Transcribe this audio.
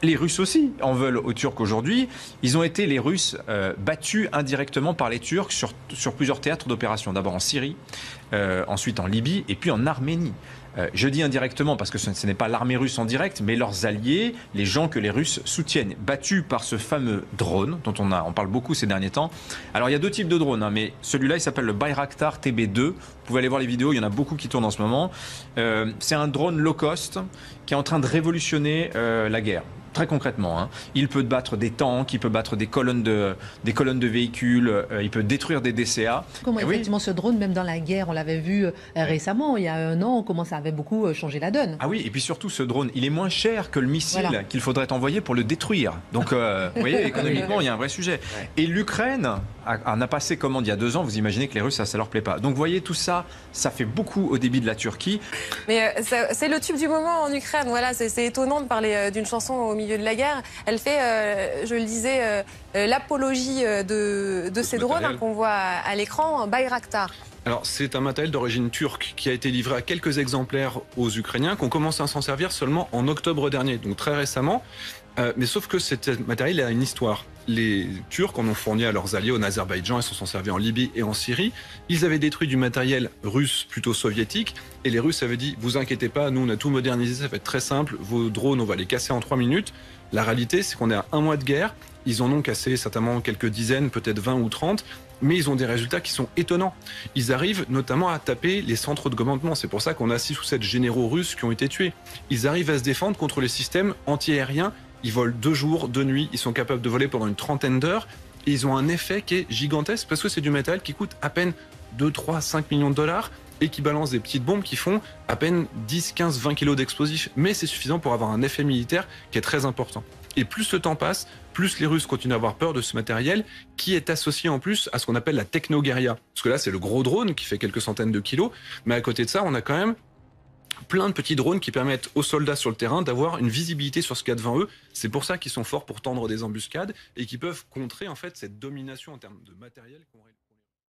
Les Russes aussi en veulent aux Turcs aujourd'hui. Ils ont été, les Russes, battus indirectement par les Turcs sur plusieurs théâtres d'opération. D'abord en Syrie, ensuite en Libye et puis en Arménie. Je dis indirectement parce que ce n'est pas l'armée russe en direct, mais leurs alliés, les gens que les Russes soutiennent, battus par ce fameux drone dont on parle beaucoup ces derniers temps. Alors il y a deux types de drones, hein, mais celui-là il s'appelle le Bayraktar TB2. Vous pouvez aller voir les vidéos, il y en a beaucoup qui tournent en ce moment. C'est un drone low cost qui est en train de révolutionner la guerre. Très concrètement, hein. Il peut battre des tanks, il peut battre des colonnes de véhicules, il peut détruire des DCA. Comment effectivement ce drone, même dans la guerre, on l'avait vu récemment, il y a un an, comment ça avait beaucoup changé la donne. Ah oui, et puis surtout ce drone, il est moins cher que le missile qu'il faudrait envoyer pour le détruire. Donc, vous voyez, économiquement, il y a un vrai sujet. Et l'Ukraine en a passé commande il y a 2 ans, vous imaginez que les Russes, ça leur plaît pas. Donc, vous voyez, tout ça, ça fait beaucoup au débit de la Turquie. Mais c'est le tube du moment en Ukraine, voilà, c'est étonnant de parler d'une chanson au milieu de la guerre. Elle fait, je le disais, l'apologie de ces drones qu'on voit à l'écran, Bayraktar. Alors, c'est un matériel d'origine turque qui a été livré à quelques exemplaires aux Ukrainiens, qui ont commencé à s'en servir seulement en octobre dernier, donc très récemment. Mais sauf que ce matériel a une histoire. Les Turcs en ont fourni à leurs alliés en Azerbaïdjan, ils s'en sont servis en Libye et en Syrie. Ils avaient détruit du matériel russe plutôt soviétique et les Russes avaient dit « vous inquiétez pas, nous on a tout modernisé, ça va être très simple, vos drones on va les casser en 3 minutes ». La réalité c'est qu'on est à 1 mois de guerre, ils en ont cassé certainement quelques dizaines, peut-être 20 ou 30, mais ils ont des résultats qui sont étonnants. Ils arrivent notamment à taper les centres de commandement, c'est pour ça qu'on a 6 ou 7 généraux russes qui ont été tués. Ils arrivent à se défendre contre les systèmes anti-aériens. Ils volent 2 jours, 2 nuits, ils sont capables de voler pendant une trentaine d'heures. Et ils ont un effet qui est gigantesque parce que c'est du matériel qui coûte à peine 2, 3, 5 millions de dollars et qui balance des petites bombes qui font à peine 10, 15, 20 kilos d'explosifs. Mais c'est suffisant pour avoir un effet militaire qui est très important. Et plus le temps passe, plus les Russes continuent à avoir peur de ce matériel qui est associé en plus à ce qu'on appelle la technoguérilla. Parce que là, c'est le gros drone qui fait quelques centaines de kilos. Mais à côté de ça, on a quand même plein de petits drones qui permettent aux soldats sur le terrain d'avoir une visibilité sur ce qu'il y a devant eux. C'est pour ça qu'ils sont forts pour tendre des embuscades et qui peuvent contrer en fait cette domination en termes de matériel.